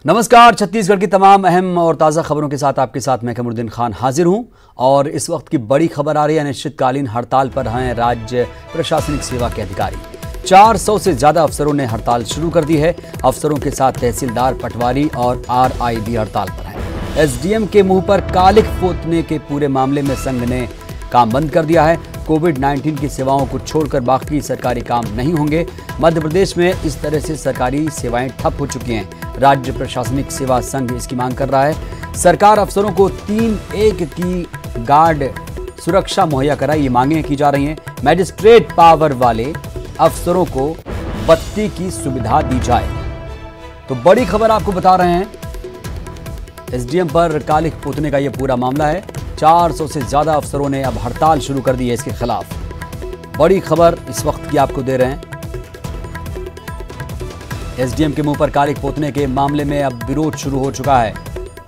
नमस्कार। छत्तीसगढ़ की तमाम अहम और ताज़ा खबरों के साथ आपके साथ मैं कमरुद्दीन खान हाजिर हूं और इस वक्त की बड़ी खबर आ रही है। अनिश्चितकालीन हड़ताल पर हैं राज्य प्रशासनिक सेवा के अधिकारी। 400 से ज्यादा अफसरों ने हड़ताल शुरू कर दी है। अफसरों के साथ तहसीलदार, पटवारी और आरआई भी हड़ताल पर हैं। एसडीएम के मुंह पर कालिख पोतने के पूरे मामले में संघ ने काम बंद कर दिया है। कोविड-19 की सेवाओं को छोड़कर बाकी सरकारी काम नहीं होंगे। मध्य प्रदेश में इस तरह से सरकारी सेवाएं ठप हो चुकी हैं। राज्य प्रशासनिक सेवा संघ इसकी मांग कर रहा है। सरकार अफसरों को 3-1 की गार्ड सुरक्षा मुहैया कराए, ये मांगे की जा रही हैं। मैजिस्ट्रेट पावर वाले अफसरों को बत्ती की सुविधा दी जाए। तो बड़ी खबर आपको बता रहे हैं, एसडीएम पर कालिख पोतने का ये पूरा मामला है। 400 से ज्यादा अफसरों ने अब हड़ताल शुरू कर दी है इसके खिलाफ। बड़ी खबर इस वक्त की आपको दे रहे हैं। एसडीएम के मुंह पर कालिख पोतने के मामले में अब विरोध शुरू हो चुका है।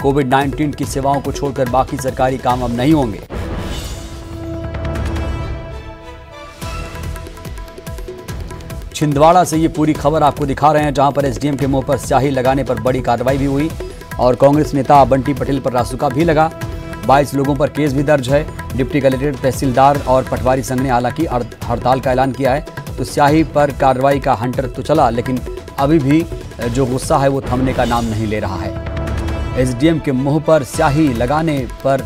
कोविड-19 की सेवाओं को छोड़कर बाकी सरकारी काम अब नहीं होंगे। छिंदवाड़ा से ये पूरी खबर आपको दिखा रहे हैं, जहां पर एसडीएम के मुंह पर स्याही लगाने पर बड़ी कार्रवाई भी हुई और कांग्रेस नेता बंटी पटेल पर रासुका भी लगा। 22 लोगों पर केस भी दर्ज है। डिप्टी कलेक्टर, तहसीलदार और पटवारी संघ ने हालांकि हड़ताल का ऐलान किया है। तो स्याही पर कार्रवाई का हंटर तो चला, लेकिन अभी भी जो गुस्सा है वो थमने का नाम नहीं ले रहा है। एसडीएम के मुंह पर स्याही लगाने पर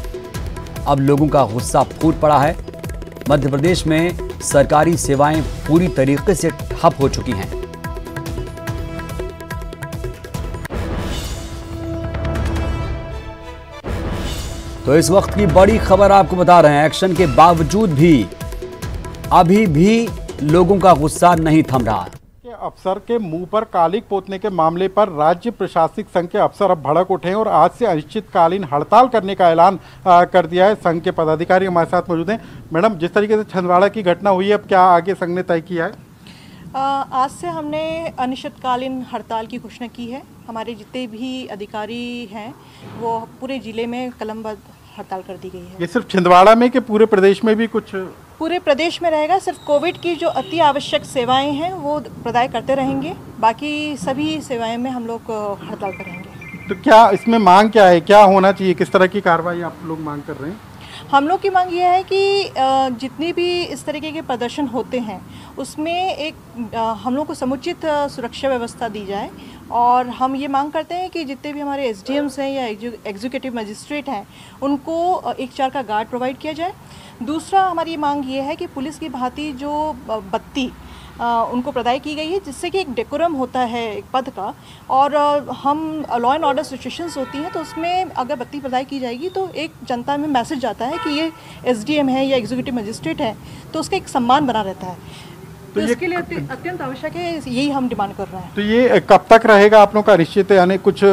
अब लोगों का गुस्सा फूट पड़ा है। मध्य प्रदेश में सरकारी सेवाएं पूरी तरीके से ठप हो चुकी हैं। तो इस वक्त की बड़ी खबर आपको बता रहे हैं, एक्शन के बावजूद भी अभी भी लोगों का गुस्सा नहीं थम रहा। अफसर के मुंह पर कालिख पोतने के मामले पर राज्य प्रशासनिक संघ के अफसर अब भड़क उठे हैं और आज से अनिश्चितकालीन हड़ताल करने का ऐलान कर दिया है। संघ के पदाधिकारी हमारे साथ मौजूद हैं। मैडम, जिस तरीके से छिंदवाड़ा की घटना हुई है, अब क्या आगे संघ ने तय किया है? आज से हमने अनिश्चितकालीन हड़ताल की घोषणा की है। हमारे जितने भी अधिकारी हैं वो पूरे जिले में कलमबद्ध हड़ताल कर दी गई है। ये सिर्फ छिंदवाड़ा में कि पूरे प्रदेश में भी कुछ? पूरे प्रदेश में रहेगा। सिर्फ कोविड की जो अति आवश्यक सेवाएं हैं वो प्रदाय करते रहेंगे, बाकी सभी सेवाएं में हम लोग हड़ताल करेंगे। तो क्या इसमें मांग क्या है, क्या होना चाहिए, किस तरह की कार्रवाई आप लोग मांग कर रहे हैं? हम लोग की मांग ये है कि जितनी भी इस तरीके के प्रदर्शन होते हैं उसमें एक हम लोग को समुचित सुरक्षा व्यवस्था दी जाए और हम ये मांग करते हैं कि जितने भी हमारे एसडीएम्स हैं या एग्जीक्यूटिव मजिस्ट्रेट हैं उनको 1-4 का गार्ड प्रोवाइड किया जाए। दूसरा हमारी मांग ये है कि पुलिस की भांति जो बत्ती उनको प्रदाय की गई है, जिससे कि एक डेकोरम होता है एक पद का, और हम लॉ एंड ऑर्डर सिचुएशंस होती हैं तो उसमें अगर बत्ती प्रदाय की जाएगी तो एक जनता में मैसेज जाता है कि ये एसडीएम है या एग्जीक्यूटिव मजिस्ट्रेट है, तो उसका एक सम्मान बना रहता है। तो इसके लिए अत्यंत आवश्यक है, यही हम डिमांड कर रहे हैं। तो ये कब तक रहेगा आप लोग का निश्चित, यानी कुछ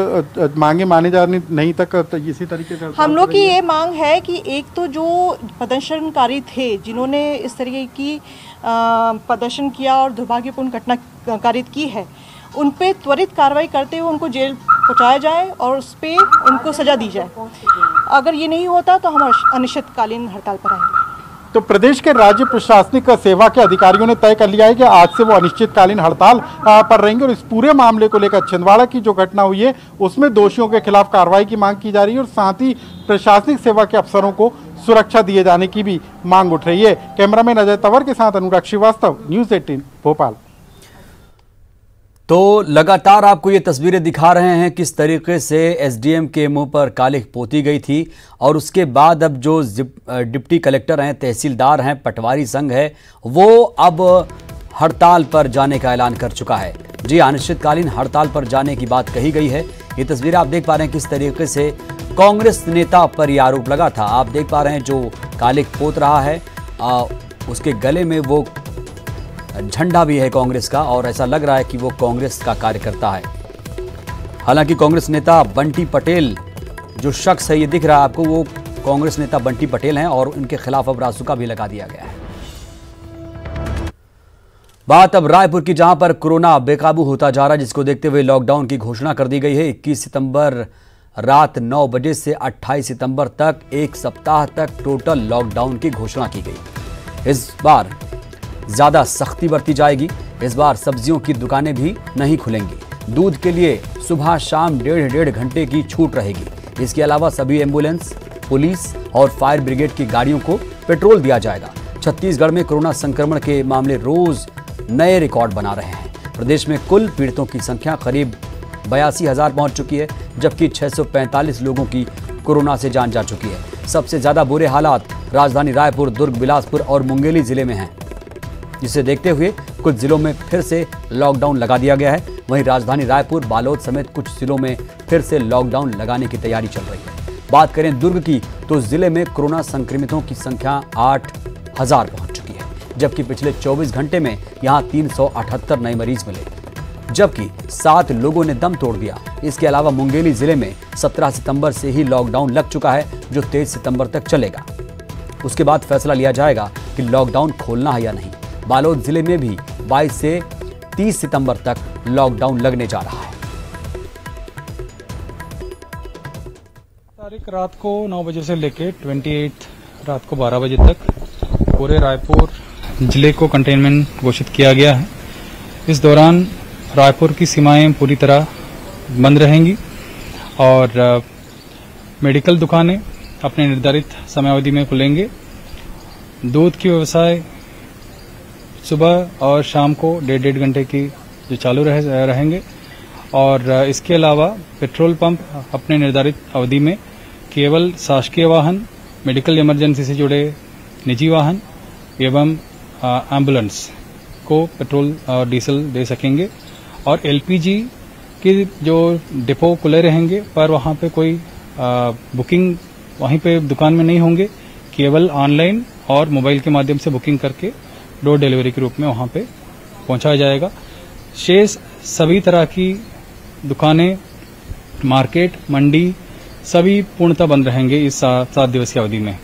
मांगे माने जा रही नहीं तक तो इसी तरीके से? हम लोग की ये मांग है कि एक तो जो प्रदर्शनकारी थे जिन्होंने इस तरीके की प्रदर्शन किया और दुर्भाग्यपूर्ण घटना कारित की है, उन पे त्वरित कार्रवाई करते हुए उनको जेल पहुंचाया जाए और उस पर उनको सजा दी जाए। अगर ये नहीं होता तो हम अनिश्चितकालीन हड़ताल पर आएंगे। तो प्रदेश के राज्य प्रशासनिक सेवा के अधिकारियों ने तय कर लिया है कि आज से वो अनिश्चितकालीन हड़ताल पर रहेंगे और इस पूरे मामले को लेकर छिंदवाड़ा की जो घटना हुई है उसमें दोषियों के खिलाफ कार्रवाई की मांग की जा रही है और साथ ही प्रशासनिक सेवा के अफसरों को सुरक्षा दिए जाने की भी मांग उठ रही है। कैमरामैन अजय तंवर के साथ अनुराग श्रीवास्तव, न्यूज़ 18 भोपाल। तो लगातार आपको ये तस्वीरें दिखा रहे हैं किस तरीके से एसडीएम के मुंह पर कालिख पोती गई थी और उसके बाद अब जो डिप्टी कलेक्टर हैं, तहसीलदार हैं, पटवारी संघ है, वो अब हड़ताल पर जाने का ऐलान कर चुका है। जी, अनिश्चितकालीन हड़ताल पर जाने की बात कही गई है। ये तस्वीरें आप देख पा रहे हैं किस तरीके से कांग्रेस नेता पर यह आरोप लगा था। आप देख पा रहे हैं जो कालिख पोत रहा है उसके गले में वो झंडा भी है कांग्रेस का और ऐसा लग रहा है कि वो कांग्रेस का कार्यकर्ता है। हालांकि कांग्रेस नेता बंटी पटेल जो शख्स है, ये दिख रहा है आपको, वो कांग्रेस नेता बंटी पटेल हैं और उनके खिलाफ अब रासुका भी लगा दिया गया है। बात अब रायपुर की, जहां पर कोरोना बेकाबू होता जा रहा है, जिसको देखते हुए लॉकडाउन की घोषणा कर दी गई है। 21 सितंबर रात 9 बजे से 28 सितंबर तक एक सप्ताह तक टोटल लॉकडाउन की घोषणा की गई। इस बार ज्यादा सख्ती बरती जाएगी। इस बार सब्जियों की दुकानें भी नहीं खुलेंगी। दूध के लिए सुबह शाम 1.5 घंटे की छूट रहेगी। इसके अलावा सभी एम्बुलेंस, पुलिस और फायर ब्रिगेड की गाड़ियों को पेट्रोल दिया जाएगा। छत्तीसगढ़ में कोरोना संक्रमण के मामले रोज नए रिकॉर्ड बना रहे हैं। प्रदेश में कुल पीड़ितों की संख्या करीब 82,000 पहुंच चुकी है, जबकि 645 लोगों की कोरोना से जान जा चुकी है। सबसे ज्यादा बुरे हालात राजधानी रायपुर, दुर्ग, बिलासपुर और मुंगेली जिले में हैं, जिसे देखते हुए कुछ जिलों में फिर से लॉकडाउन लगा दिया गया है। वहीं राजधानी रायपुर, बालोद समेत कुछ जिलों में फिर से लॉकडाउन लगाने की तैयारी चल रही है। बात करें दुर्ग की, तो जिले में कोरोना संक्रमितों की संख्या 8,000 पहुंच चुकी है, जबकि पिछले 24 घंटे में यहां 378 नए मरीज मिले, जबकि 7 लोगों ने दम तोड़ दिया। इसके अलावा मुंगेली जिले में 17 सितंबर से ही लॉकडाउन लग चुका है, जो 23 सितंबर तक चलेगा। उसके बाद फैसला लिया जाएगा कि लॉकडाउन खोलना है या नहीं। बालोद जिले में भी 22 से 30 सितंबर तक लॉकडाउन लगने जा रहा है। तारीख रात को 9 बजे से लेकर 28 रात को 12 बजे तक पूरे रायपुर जिले को कंटेनमेंट घोषित किया गया है। इस दौरान रायपुर की सीमाएं पूरी तरह बंद रहेंगी और मेडिकल दुकानें अपने निर्धारित समयावधि में खुलेंगे। दूध की व्यवसाय सुबह और शाम को 1.5 घंटे की जो चालू रहेंगे और इसके अलावा पेट्रोल पंप अपने निर्धारित अवधि में केवल शासकीय वाहन, मेडिकल इमरजेंसी से जुड़े निजी वाहन एवं एम्बुलेंस को पेट्रोल और डीजल दे सकेंगे। और एलपीजी के जो डिपो खुले रहेंगे, पर वहां पे कोई बुकिंग वहीं पे दुकान में नहीं होंगे, केवल ऑनलाइन और मोबाइल के माध्यम से बुकिंग करके डोर डिलीवरी के रूप में वहां पे पहुंचाया जाएगा। शेष सभी तरह की दुकानें, मार्केट, मंडी सभी पूर्णतः बंद रहेंगे इस 7 दिवसीय अवधि में।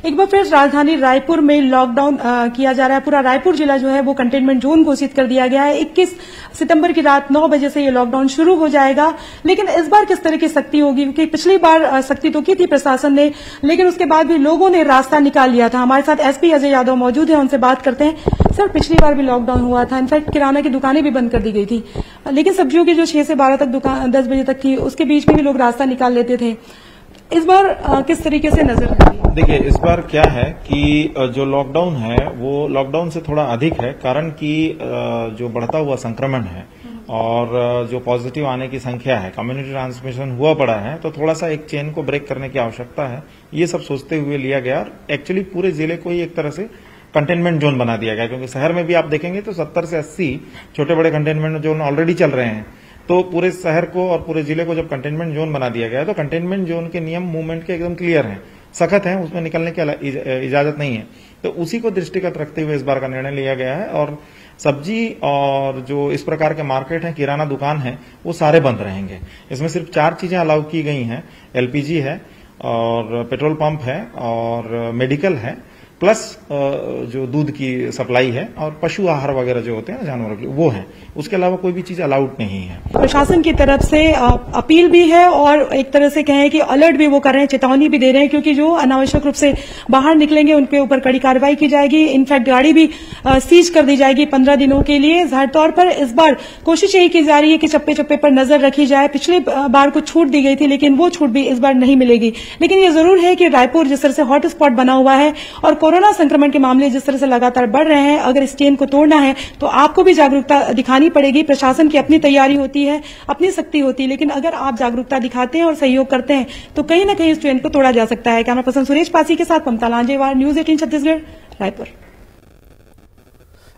एक बार फिर राजधानी रायपुर में लॉकडाउन किया जा रहा है। पूरा रायपुर जिला जो है वो कंटेनमेंट जोन घोषित कर दिया गया है। 21 सितंबर की रात 9 बजे से ये लॉकडाउन शुरू हो जाएगा। लेकिन इस बार किस तरह की सख्ती होगी, क्योंकि पिछली बार सख्ती तो की थी प्रशासन ने, लेकिन उसके बाद भी लोगों ने रास्ता निकाल लिया था। हमारे साथ एसपी अजय यादव मौजूद है, उनसे बात करते हैं। सर, पिछली बार भी लॉकडाउन हुआ था, इनफैक्ट किराना की दुकानें भी बंद कर दी गई थी, लेकिन सब्जियों की जो 6 से 12 तक दुकान 10 बजे तक थी, उसके बीच में भी लोग रास्ता निकाल लेते थे। इस बार किस तरीके से नजर रखी? देखिए, इस बार क्या है कि जो लॉकडाउन है वो लॉकडाउन से थोड़ा अधिक है, कारण कि जो बढ़ता हुआ संक्रमण है और जो पॉजिटिव आने की संख्या है, कम्युनिटी ट्रांसमिशन हुआ पड़ा है, तो थोड़ा सा एक चेन को ब्रेक करने की आवश्यकता है। ये सब सोचते हुए लिया गया। एक्चुअली पूरे जिले को ही एक तरह से कंटेनमेंट जोन बना दिया गया, क्योंकि शहर में भी आप देखेंगे तो 70 से 80 छोटे बड़े कंटेनमेंट जोन ऑलरेडी चल रहे हैं। तो पूरे शहर को और पूरे जिले को जब कंटेनमेंट जोन बना दिया गया है, तो कंटेनमेंट जोन के नियम मूवमेंट के एकदम क्लियर हैं, सख्त हैं, उसमें निकलने की इजाजत नहीं है। तो उसी को दृष्टिगत रखते हुए इस बार का निर्णय लिया गया है। और सब्जी और जो इस प्रकार के मार्केट है, किराना दुकान है, वो सारे बंद रहेंगे। इसमें सिर्फ 4 चीजें अलाउ की गई हैं। एलपीजी है और पेट्रोल पंप है और मेडिकल है, प्लस जो दूध की सप्लाई है और पशु आहार वगैरह जो होते हैं जानवरों के, वो है। उसके अलावा कोई भी चीज अलाउड नहीं है। प्रशासन की तरफ से अपील भी है और एक तरह से कहें कि अलर्ट भी वो कर रहे हैं, चेतावनी भी दे रहे हैं, क्योंकि जो अनावश्यक रूप से बाहर निकलेंगे उनके ऊपर कड़ी कार्रवाई की जाएगी। इनफैक्ट गाड़ी भी सीज कर दी जाएगी 15 दिनों के लिए। जाहिर तौर पर इस बार कोशिश यही की जा रही है कि चप्पे चप्पे पर नजर रखी जाए। पिछली बार कुछ छूट दी गई थी, लेकिन वो छूट भी इस बार नहीं मिलेगी। लेकिन ये जरूर है कि रायपुर जिस तरह से हॉटस्पॉट बना हुआ है और कोरोना संक्रमण के मामले जिस तरह से लगातार बढ़ रहे हैं, अगर इस चेन को तोड़ना है तो आपको भी जागरूकता दिखानी पड़ेगी। प्रशासन की अपनी तैयारी होती है, अपनी सख्ती होती है, लेकिन अगर आप जागरूकता दिखाते हैं और सहयोग करते हैं तो कहीं ना कहीं इस चेन को तोड़ा जा सकता है। कैमरा पर्सन सुरेश पासी के साथ ममता लांजेवार, न्यूज 18 छत्तीसगढ़, रायपुर।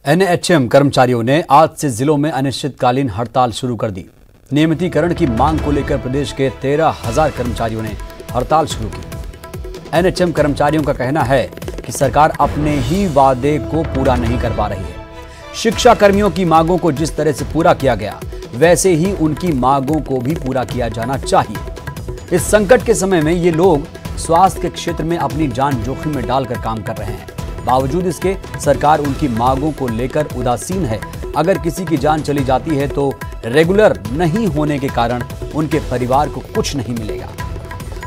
एनएचएम कर्मचारियों ने आज से जिलों में अनिश्चितकालीन हड़ताल शुरू कर दी। नियमितीकरण की मांग को लेकर प्रदेश के 13,000 कर्मचारियों ने हड़ताल शुरू की। एनएचएम कर्मचारियों का कहना है कि सरकार अपने ही वादे को पूरा नहीं कर पा रही है। शिक्षा कर्मियों की मांगों को जिस तरह से पूरा किया गया, वैसे ही उनकी मांगों को भी पूरा किया जाना चाहिए। इस संकट के समय में ये लोग स्वास्थ्य के क्षेत्र में अपनी जान जोखिम में डालकर काम कर रहे हैं। बावजूद इसके सरकार उनकी मांगों को लेकर उदासीन है। अगर किसी की जान चली जाती है तो रेगुलर नहीं होने के कारण उनके परिवार को कुछ नहीं मिलेगा।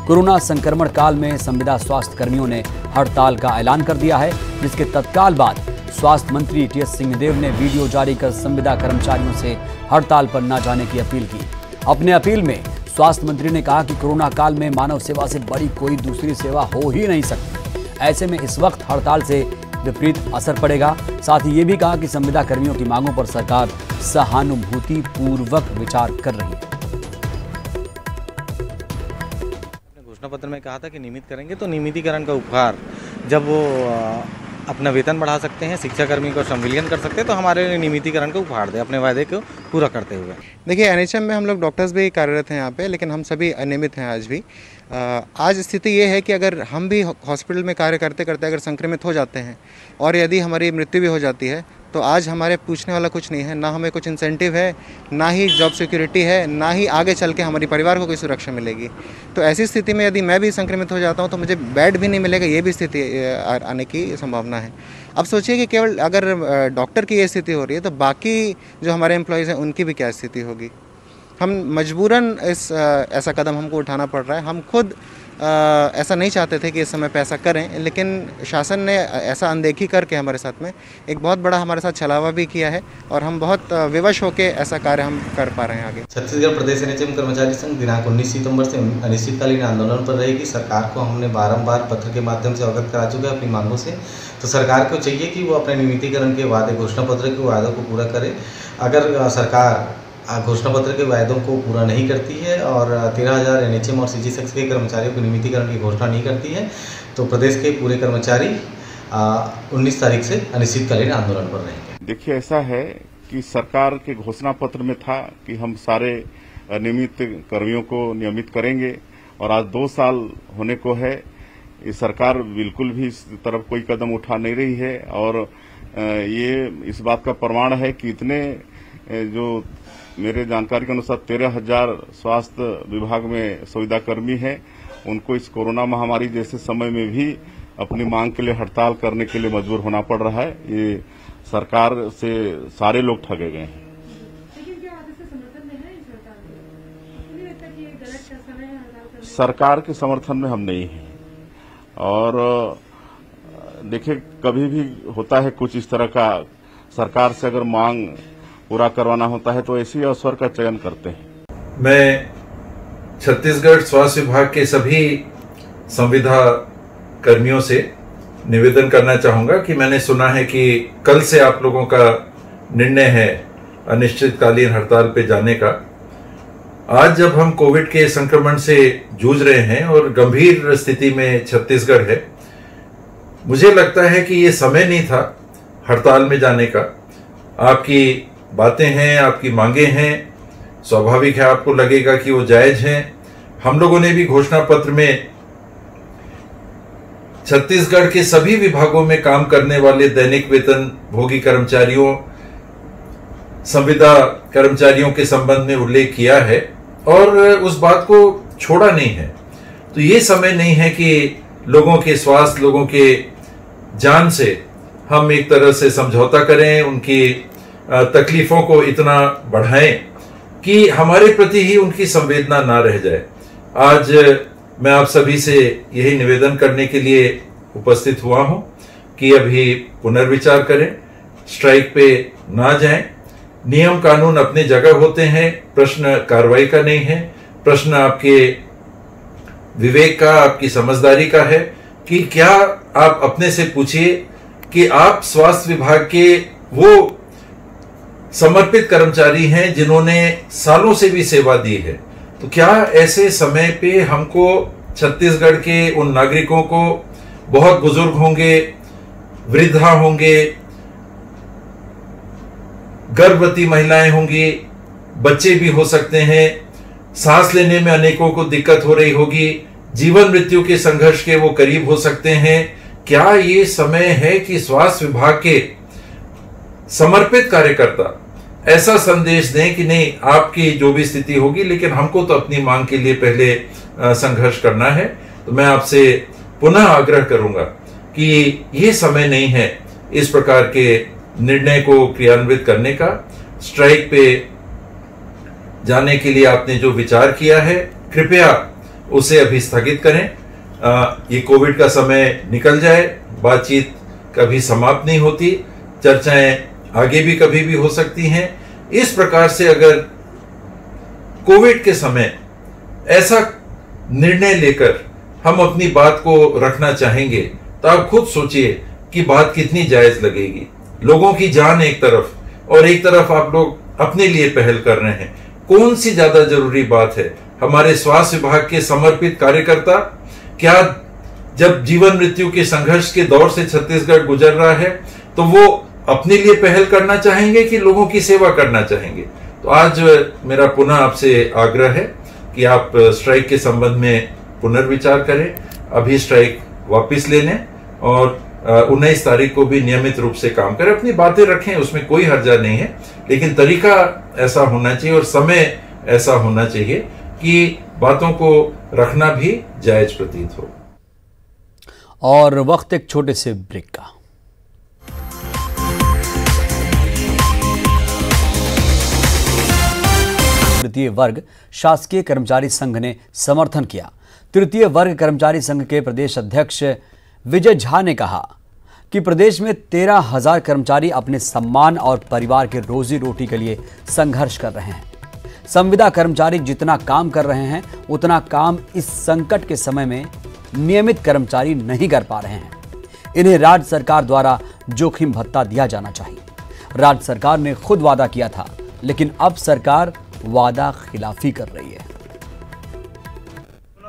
कोरोना संक्रमण काल में संविदा स्वास्थ्य कर्मियों ने हड़ताल का ऐलान कर दिया है, जिसके तत्काल बाद स्वास्थ्य मंत्री टीएस सिंहदेव ने वीडियो जारी कर संविदा कर्मचारियों से हड़ताल पर न जाने की अपील की। अपने अपील में स्वास्थ्य मंत्री ने कहा कि कोरोना काल में मानव सेवा से बड़ी कोई दूसरी सेवा हो ही नहीं सकती। ऐसे में इस वक्त हड़ताल से विपरीत असर पड़ेगा। साथ ही ये भी कहा कि संविदा कर्मियों की मांगों पर सरकार सहानुभूति पूर्वक विचार कर रही है। घोषणा पत्र में कहा था कि नियमित करेंगे, तो नियमितीकरण का उपहार जब वो अपना वेतन बढ़ा सकते हैं, शिक्षाकर्मी को संविलियन कर सकते हैं, तो हमारे लिए नियमितीकरण को उपहार दे अपने वायदे को पूरा करते हुए। देखिए, एनएचएम में हम लोग डॉक्टर्स भी कार्यरत हैं यहाँ पे, लेकिन हम सभी अनियमित हैं आज भी। आज स्थिति ये है कि अगर हम भी हॉस्पिटल में कार्य करते करते अगर संक्रमित हो जाते हैं और यदि हमारी मृत्यु भी हो जाती है, तो आज हमारे पूछने वाला कुछ नहीं है, ना हमें कुछ इंसेंटिव है, ना ही जॉब सिक्योरिटी है, ना ही आगे चल के हमारे परिवार को कोई सुरक्षा मिलेगी। तो ऐसी स्थिति में यदि मैं भी संक्रमित हो जाता हूं तो मुझे बेड भी नहीं मिलेगा, ये भी स्थिति आने की संभावना है। अब सोचिए कि केवल अगर डॉक्टर की ये स्थिति हो रही है तो बाकी जो हमारे एम्प्लॉयज़ हैं उनकी भी क्या स्थिति होगी। हम मजबूरन ऐसा कदम हमको उठाना पड़ रहा है। हम खुद ऐसा नहीं चाहते थे कि इस समय पे ऐसा करें, लेकिन शासन ने ऐसा अनदेखी करके हमारे साथ में एक बहुत बड़ा हमारे साथ छलावा भी किया है और हम बहुत विवश होकर ऐसा कार्य हम कर पा रहे हैं आगे। छत्तीसगढ़ प्रदेश एनएचएम कर्मचारी संघ दिनांक 19 सितंबर से अनिश्चितकालीन आंदोलन पर रहेगी। सरकार को हमने बारंबार पत्र के माध्यम से अवगत करा चुके हैं अपनी मांगों से। तो सरकार को चाहिए कि वो अपने नियमितीकरण के वादे, घोषणा पत्र के वादों को पूरा करे। अगर सरकार घोषणा पत्र के वायदों को पूरा नहीं करती है और 13,000 एनएचएम और सीजी सेक्स के कर्मचारियों को नियमितीकरण की घोषणा नहीं करती है, तो प्रदेश के पूरे कर्मचारी 19 तारीख से अनिश्चितकालीन आंदोलन पर रहेंगे। देखिए, ऐसा है कि सरकार के घोषणा पत्र में था कि हम सारे नियमित कर्मियों को नियमित करेंगे और आज 2 साल होने को है। ये सरकार बिल्कुल भी इस तरफ कोई कदम उठा नहीं रही है और ये इस बात का प्रमाण है कि इतने जो मेरे जानकारी के अनुसार 13,000 स्वास्थ्य विभाग में संविदा कर्मी हैं, उनको इस कोरोना महामारी जैसे समय में भी अपनी मांग के लिए हड़ताल करने के लिए मजबूर होना पड़ रहा है। ये सरकार से सारे लोग ठगे गए हैं। सरकार के समर्थन में हम नहीं हैं और देखिए, कभी भी होता है कुछ इस तरह का, सरकार से अगर मांग पूरा करवाना होता है तो ऐसी अवसर का चयन करते हैं। मैं छत्तीसगढ़ स्वास्थ्य विभाग के सभी संविदा कर्मियों से निवेदन करना चाहूंगा कि मैंने सुना है कि कल से आप लोगों का निर्णय है अनिश्चितकालीन हड़ताल पे जाने का। आज जब हम कोविड के संक्रमण से जूझ रहे हैं और गंभीर स्थिति में छत्तीसगढ़ है, मुझे लगता है कि ये समय नहीं था हड़ताल में जाने का। आपकी बातें हैं, आपकी मांगे हैं, स्वाभाविक है आपको लगेगा कि वो जायज हैं। हम लोगों ने भी घोषणा पत्र में छत्तीसगढ़ के सभी विभागों में काम करने वाले दैनिक वेतन भोगी कर्मचारियों, संविदा कर्मचारियों के संबंध में उल्लेख किया है और उस बात को छोड़ा नहीं है। तो ये समय नहीं है कि लोगों के स्वास्थ्य, लोगों के जान से हम एक तरह से समझौता करें, उनकी तकलीफों को इतना बढ़ाएं कि हमारे प्रति ही उनकी संवेदना ना रह जाए। आज मैं आप सभी से यही निवेदन करने के लिए उपस्थित हुआ हूं कि अभी पुनर्विचार करें, स्ट्राइक पे ना जाएं। नियम कानून अपने जगह होते हैं, प्रश्न कार्रवाई का नहीं है। प्रश्न आपके विवेक का, आपकी समझदारी का है कि क्या आप अपने से पूछिए कि आप स्वास्थ्य विभाग के वो समर्पित कर्मचारी हैं जिन्होंने सालों से भी सेवा दी है। तो क्या ऐसे समय पे हमको छत्तीसगढ़ के उन नागरिकों को, बहुत बुजुर्ग होंगे, वृद्धा होंगे, गर्भवती महिलाएं होंगी, बच्चे भी हो सकते हैं, सांस लेने में अनेकों को दिक्कत हो रही होगी, जीवन मृत्यु के संघर्ष के वो करीब हो सकते हैं। क्या ये समय है कि स्वास्थ्य विभाग के समर्पित कार्यकर्ता ऐसा संदेश दें कि नहीं, आपकी जो भी स्थिति होगी, लेकिन हमको तो अपनी मांग के लिए पहले संघर्ष करना है। तो मैं आपसे पुनः आग्रह करूंगा कि ये समय नहीं है इस प्रकार के निर्णय को क्रियान्वित करने का। स्ट्राइक पे जाने के लिए आपने जो विचार किया है, कृपया उसे अभी स्थगित करें। ये कोविड का समय निकल जाए, बातचीत कभी समाप्त नहीं होती। चर्चाएं आगे भी कभी भी हो सकती हैं। इस प्रकार से अगर कोविड के समय ऐसा निर्णय लेकर हम अपनी बात को रखना चाहेंगे तो आप खुद सोचिए कि बात कितनी जायज लगेगी। लोगों की जान एक तरफ और एक तरफ आप लोग अपने लिए पहल कर रहे हैं। कौन सी ज्यादा जरूरी बात है? हमारे स्वास्थ्य विभाग के समर्पित कार्यकर्ता क्या जब जीवन मृत्यु के संघर्ष के दौर से छत्तीसगढ़ गुजर रहा है तो वो अपने लिए पहल करना चाहेंगे कि लोगों की सेवा करना चाहेंगे? तो आज मेरा पुनः आपसे आग्रह है कि आप स्ट्राइक के संबंध में पुनर्विचार करें, अभी स्ट्राइक वापस ले लें और 19 तारीख को भी नियमित रूप से काम करें। अपनी बातें रखें, उसमें कोई हर्जा नहीं है, लेकिन तरीका ऐसा होना चाहिए और समय ऐसा होना चाहिए कि बातों को रखना भी जायज प्रतीत हो। और वक्त एक छोटे से ब्रेक का। तृतीय वर्ग शासकीय कर्मचारी संघ ने समर्थन किया। तृतीय वर्ग कर्मचारी संघ के प्रदेश अध्यक्ष विजय झा ने कहा कि प्रदेश में 13,000 कर्मचारी अपने सम्मान और परिवार के रोजी रोटी के लिए संघर्ष कर रहे हैं। संविदा कर्मचारी जितना काम कर रहे हैं उतना काम इस संकट के समय में नियमित कर्मचारी नहीं कर पा रहे हैं। इन्हें राज्य सरकार द्वारा जोखिम भत्ता दिया जाना चाहिए। राज्य सरकार ने खुद वादा किया था, लेकिन अब सरकार वादा खिलाफी कर रही है।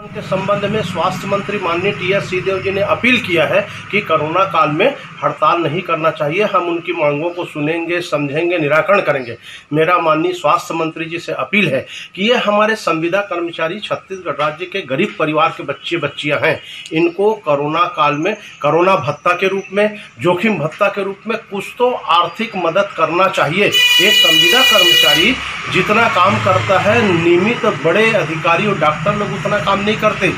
के संबंध में स्वास्थ्य मंत्री माननीय टी.एस. सिंहदेव जी ने अपील किया है कि कोरोना काल में हड़ताल नहीं करना चाहिए। हम उनकी मांगों को सुनेंगे, समझेंगे, निराकरण करेंगे। मेरा माननीय स्वास्थ्य मंत्री जी से अपील है कि ये हमारे संविदा कर्मचारी छत्तीसगढ़ राज्य के गरीब परिवार के बच्चे बच्चियां हैं, इनको कोरोना काल में कोरोना भत्ता के रूप में, जोखिम भत्ता के रूप में कुछ तो आर्थिक मदद करना चाहिए। एक संविदा कर्मचारी जितना काम करता है, नियमित बड़े अधिकारी और डॉक्टर लोग उतना काम नहीं करते।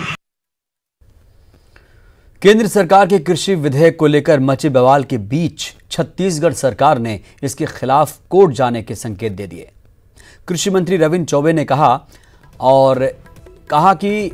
केंद्र सरकार के कृषि विधेयक को लेकर मचे बवाल के बीच छत्तीसगढ़ सरकार ने इसके खिलाफ कोर्ट जाने के संकेत दे दिए। कृषि मंत्री रविंद्र चौबे ने कहा कि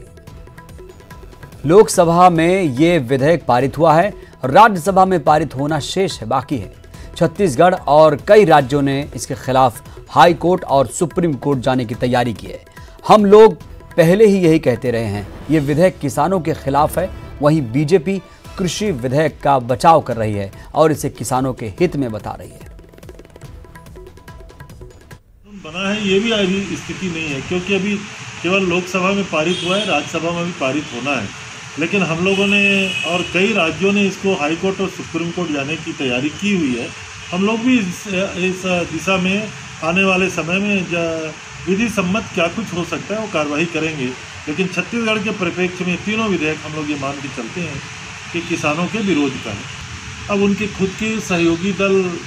लोकसभा में ये विधेयक पारित हुआ है, राज्यसभा में पारित होना शेष है, बाकी है। छत्तीसगढ़ और कई राज्यों ने इसके खिलाफ हाई कोर्ट और सुप्रीम कोर्ट जाने की तैयारी की है। हम लोग पहले ही यही कहते रहे हैं, ये विधेयक किसानों के खिलाफ है। वहीं बीजेपी कृषि विधेयक का बचाव कर रही है और इसे किसानों के हित में बता रही है। बना है ये भी अभी स्थिति नहीं है, क्योंकि अभी केवल लोकसभा में पारित हुआ है, राज्यसभा में भी पारित होना है। लेकिन हम लोगों ने और कई राज्यों ने इसको हाई कोर्ट और सुप्रीम कोर्ट जाने की तैयारी की हुई है। हम लोग भी इस दिशा में आने वाले समय में विधि सम्मत क्या कुछ हो सकता है वो कार्रवाई करेंगे। लेकिन छत्तीसगढ़ के परिप्रेक्ष्य में तीनों विधेयक हम लोग ये मान के चलते हैं कि किसानों के विरोध का है। अब उनके खुद के सहयोगी दल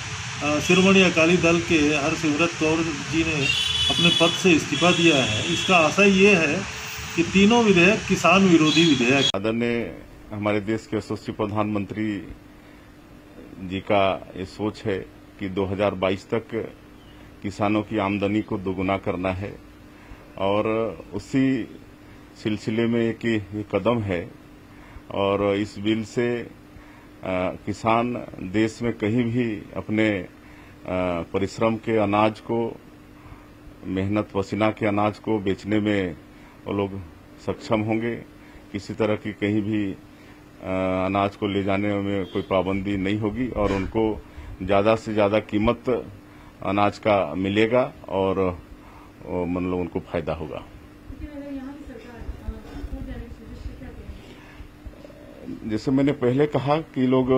शिरोमणि अकाली दल के हरसिमरत कौर जी ने अपने पद से इस्तीफा दिया है। इसका आशय ये है कि तीनों विधेयक किसान विरोधी विधेयक। आदरणीय हमारे देश के यशस्वी प्रधानमंत्री जी का ये सोच है कि 2022 तक किसानों की आमदनी को दोगुना करना है और उसी सिलसिले में एक ये कदम है। और इस बिल से किसान देश में कहीं भी अपने परिश्रम के अनाज को, मेहनत पसीना के अनाज को बेचने में वो लोग सक्षम होंगे। किसी तरह की कहीं भी अनाज को ले जाने में कोई पाबंदी नहीं होगी और उनको ज़्यादा से ज़्यादा कीमत अनाज का मिलेगा और मतलब उनको फायदा होगा। जैसे मैंने पहले कहा कि लोग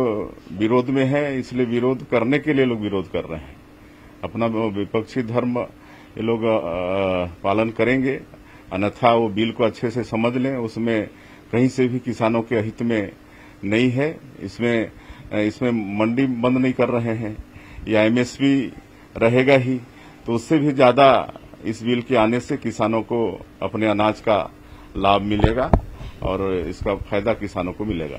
विरोध में हैं, इसलिए विरोध करने के लिए लोग विरोध कर रहे हैं। अपना विपक्षी धर्म ये लोग पालन करेंगे, अन्यथा वो बिल को अच्छे से समझ लें। उसमें कहीं से भी किसानों के हित में नहीं है। इसमें मंडी बंद नहीं कर रहे हैं या एमएसपी रहेगा ही, तो उससे भी ज्यादा इस बिल के आने से किसानों को अपने अनाज का लाभ मिलेगा और इसका फायदा किसानों को मिलेगा।